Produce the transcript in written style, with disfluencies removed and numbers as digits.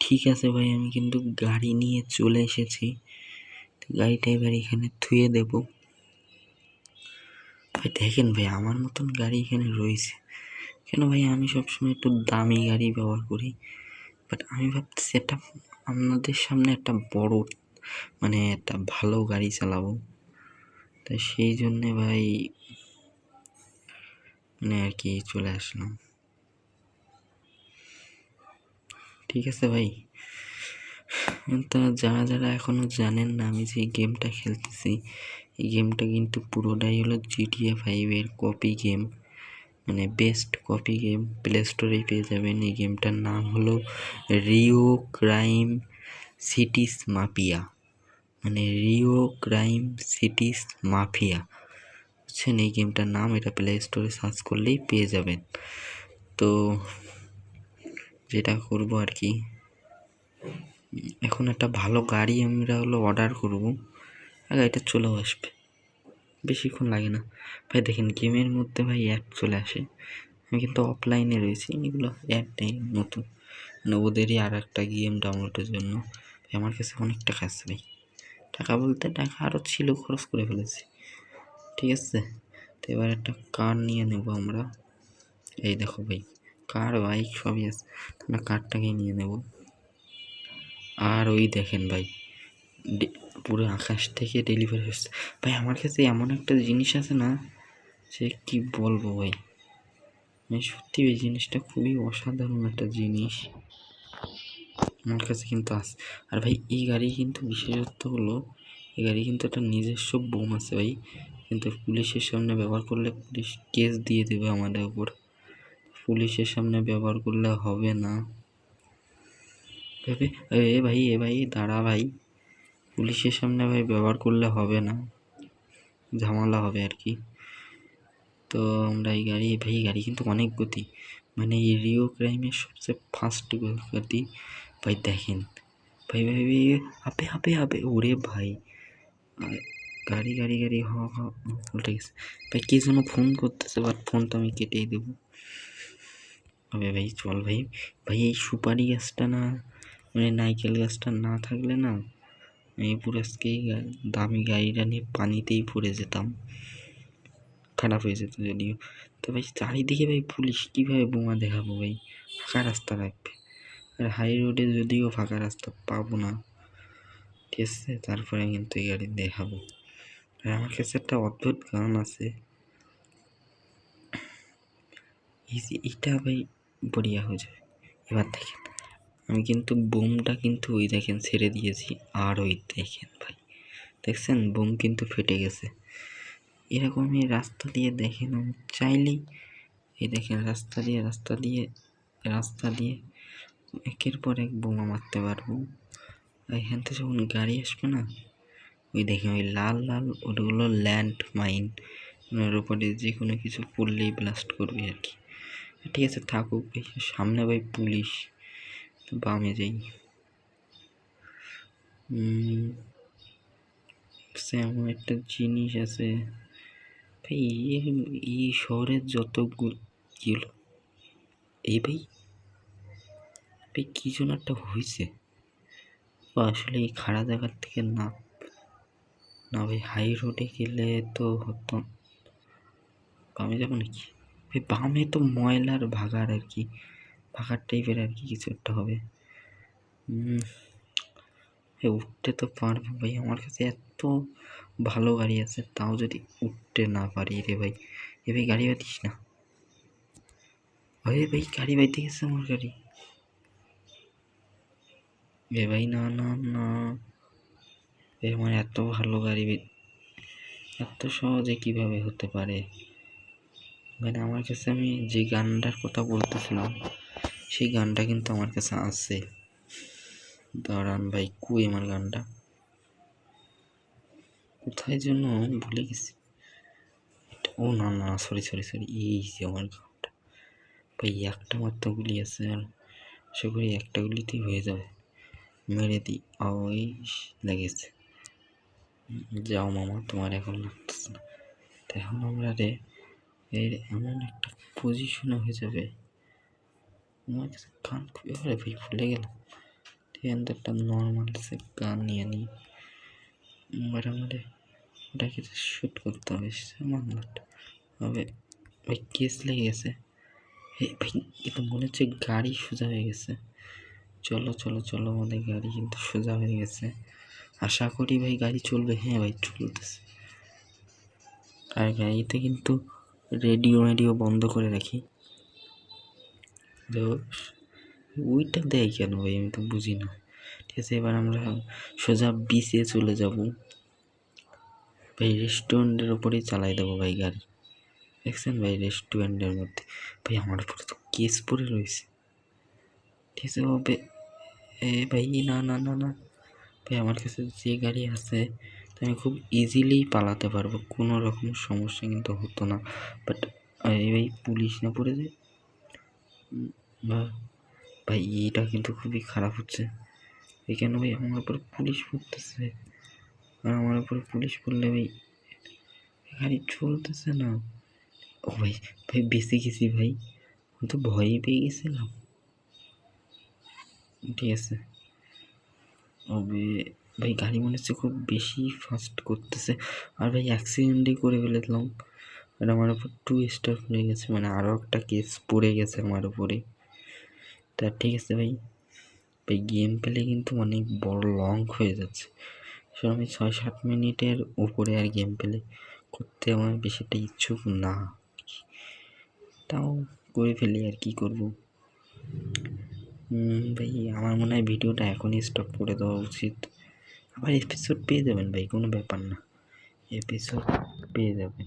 ঠিক আছে ভাই, আমি কিন্তু গাড়ি নিয়ে চলে এসেছি। গাড়িটা এবার এখানে থুয়ে দেব। ভাই দেখেন ভাই, আমার মতন গাড়ি এখানে রয়েছে কেন ভাই? আমি সবসময় একটু দামি গাড়ি ব্যবহার করি, বাট আমি ভাবতেছি একটা আপনাদের সামনে একটা বড় একটা ভালো গাড়ি চালাবো। তাই সেই জন্যে ভাই আর কি চলে আসলাম। ঠিক আছে ভাই, তা যারা যারা এখনো জানেন না আমি যে গেমটা খেলতেছি, এই গেমটা কিন্তু পুরোটাই হলো GTA 5 এর copy game, best copy game. Play স্টোরেই পেয়ে যাবেন। এই গেমটার নাম হলো Rio crime cities mafia, Rio crime cities mafia, বুঝছেন এই গেমটার নাম। এটা প্লে স্টোরে সার্চ করলেই পেয়ে যাবেন। তো যেটা করবো আর কি, এখন একটা ভালো গাড়ি আমরা অর্ডার করবো, আর গাড়িটা চলেও আসবে, বেশিক্ষণ লাগে না ভাই। দেখেন গেমের মধ্যে ভাই অ্যাড চলে আসে, আমি কিন্তু অফলাইনে রয়েছি, এগুলো অ্যাড নেই নতুন, ওদেরই আর একটা গেম ডাউনলোডের জন্য। আমার কাছে অনেক টাকা আছে ভাই, টাকা বলতে টাকা আরও ছিল, খরচ করে ফেলেছি। ঠিক আছে, তো এবার একটা কার নিয়ে নেব আমরা। এই দেখো ভাই, কার বাইক সবই আছে, আমরা কারটাকেই নিয়ে নেব। আর ওই দেখেন ভাই, পুরো আকাশ থেকে ডেলিভারি হচ্ছে ভাই। আমার কাছে এমন একটা জিনিস আছে না, সে কি বলবো ভাই, সত্যি এই জিনিসটা খুবই অসাধারণ একটা জিনিস আমার কাছে কিন্তু আছে। আর ভাই এই গাড়ি কিন্তু বিশেষত্ব হলো, এই গাড়ি কিন্তু একটা নিজস্ব বোম আছে ভাই, কিন্তু পুলিশের সামনে ব্যবহার করলে পুলিশ কেস দিয়ে দেবে আমাদের উপর, পুলিশের সামনে ব্যবহার করলে হবে না। এ ভাই দাঁড়া ভাই, পুলিশের সামনে ভাই ব্যবহার করলে হবে না, ঝামেলা হবে আর কি। তো আমরা এই গাড়ি কিন্তু অনেক গতি, এই রিও ক্রাইমের সবচেয়ে ফাস্ট গতি ভাই। দেখেন ভাই ভাই ভাই আপে আপে আপে ওরে ভাই, গাড়ি গাড়ি গাড়ি হ উল্টে গেছে ভাই। কে যেন ফোন করতেছে, বাট ফোন তো আমি কেটেই দেবো। হবে ভাই, চল ভাই। ভাই এই সুপারি গাছটা না, নাইকেল গাছটা না থাকলে না, আমি পুরো আজকে দামি গাড়িটা নিয়ে পানিতেই পড়ে যেতাম, খারাপ হয়ে যেত যদিও। তো ভাই চারিদিকে ভাই পুলিশ, কীভাবে বোমা দেখাবো ভাই? ফাঁকা রাস্তা রাখবে, আর হাই রোডে যদিও ফাঁকা রাস্তা পাবো না, ঠিক আছে, তারপরে কিন্তু এই গাড়ি দেখাবো। আর আমার কাছে একটা অদ্ভুত গান আছে, এইটা ভাই বড়িয়া হয়ে যাবে। এবার দেখেন, আমি কিন্তু বোমটা কিন্তু ওই দেখেন ছেড়ে দিয়েছি, আর ওই দেখেন ভাই, দেখছেন বোম কিন্তু ফেটে গেছে। এরকমই রাস্তা দিয়ে দেখেন, আমি চাইলেই এই দেখেন রাস্তা দিয়ে একের পর এক বোমা মারতে পারবো। এখান থেকে যখন গাড়ি আসবে না, ওই দেখেন ওই লাল লাল ওগুলো ল্যান্ড মাইন, ওর উপরে যে কোনো কিছু পড়লেই ব্লাস্ট করবে আর কি। ঠিক আছে থাকুক, সামনে ভাই পুলিশ, বামে যাই। এমন একটা জিনিস আছে ভাই, এই শহরের যতগুলো এই ভাই কি যেন একটা হয়েছে, আসলে এই খাড়া জায়গার থেকে না ভাই, হাই রোডে গেলে তো হতো। বামে যাবো নাকি ভাই? বামে তো ময়লার ভাগার আর কি, ভাগার টাইপের আর কি কিছু একটা হবে। উঠতে তো পারবো ভাই, আমার কাছে এত ভালো গাড়ি আছে, তাও যদি উঠতে না পারি রে ভাই। এ ভাই গাড়ি বাতিস না, ভাই গাড়ি বাইতে গেছে আমার গাড়ি। এ ভাই না না না, আমার এত ভালো গাড়ি এত সহজে কিভাবে হতে পারে? আমার কাছে, আমি যে গানটার কথা বলতেছিলাম সেই গানটা কিন্তু আমার কাছে আছে। দাঁড়ান ভাই, কই আমার গানটা, কোথায় যেন ভুলে গেছি। ও না না, সরি, এই যে আমার গানটা ভাই, একটা মাত্র গুলি আছে, আর আশা করি একটা গুলিতেই হয়ে যাবে। মেরে দিই, ওই লেগেছে। যাও মামা, তোমার এখন লাগতেছে না। এখন আমরা এর এমন একটা পজিশনে হয়ে যাবে, আমার কাছে গান খুবই ভাই ভুলে গেলাম। এখান থেকে একটা নর্মাল সে গান নিয়ে নিই, আমাদের ওটাকে শ্যুট করতে হবে সামান্যটা হবে। ভাই কেস লেগে গেছে, ভাই কিন্তু মনে হচ্ছে গাড়ি সোজা হয়ে গেছে। চলো চলো চলো, আমাদের গাড়ি কিন্তু সোজা হয়ে গেছে, আশা করি ভাই গাড়ি চলবে। হ্যাঁ ভাই চলতেছে। আর গাড়িতে কিন্তু রেডিও বন্ধ করে রাখি। ওইটা দেয় কেন ভাই, আমি তো বুঝি না। ঠিক আছে, এবার আমরা সোজা বিচে চলে যাব ভাই। রেস্টুরেন্টের ওপরেই চালাই দেবো ভাই গাড়ি। দেখছেন ভাই, রেস্টুরেন্টের মধ্যে ভাই আমার উপরে তো কেস পড়ে রয়েছে। ঠিক আছে হবে ভাই, না না না না ভাই, আমার কাছে যে গাড়ি আছে আমি খুব ইজিলি পালাতে পারবো, কোনো রকম সমস্যা কিন্তু হতো না। বাট ভাই পুলিশ না পড়ে যায় ভাই, এটা কিন্তু খুবই খারাপ হচ্ছে। এই কেন ভাই আমার উপরে পুলিশ পড়তেছে, আর আমার উপরে পুলিশ পড়লে ভাই গাড়ি চলতেছে না। ও ভাই ভাই বেঁচে গেছি ভাই, আমি তো ভয়ই পেয়ে গেছিলাম। ঠিক আছে ভাই, গাড়ি মনে হচ্ছে খুব বেশি ফাস্ট করতেছে, আর ভাই অ্যাক্সিডেন্টই করে ফেলেছিলাম। আর আমার উপর 2 স্টার পড়ে গেছে, মানে আরও একটা কেস পড়ে গেছে আমার উপরে। তা ঠিক আছে ভাই, গেম প্লে কিন্তু অনেক বড় লং হয়ে যাচ্ছে। সো আমি 6-7 মিনিটের উপরে আর গেম প্লে করতে আমার বেশিটা ইচ্ছুক না, তাও করে ফেলি আর কি করব। ভাই আমার মনে হয় ভিডিওটা এখনই স্টপ করে দেওয়া উচিত। আবার এপিসোড পেয়ে যাবেন ভাই, কোনো ব্যাপার না, এপিসোড পেয়ে যাবেন।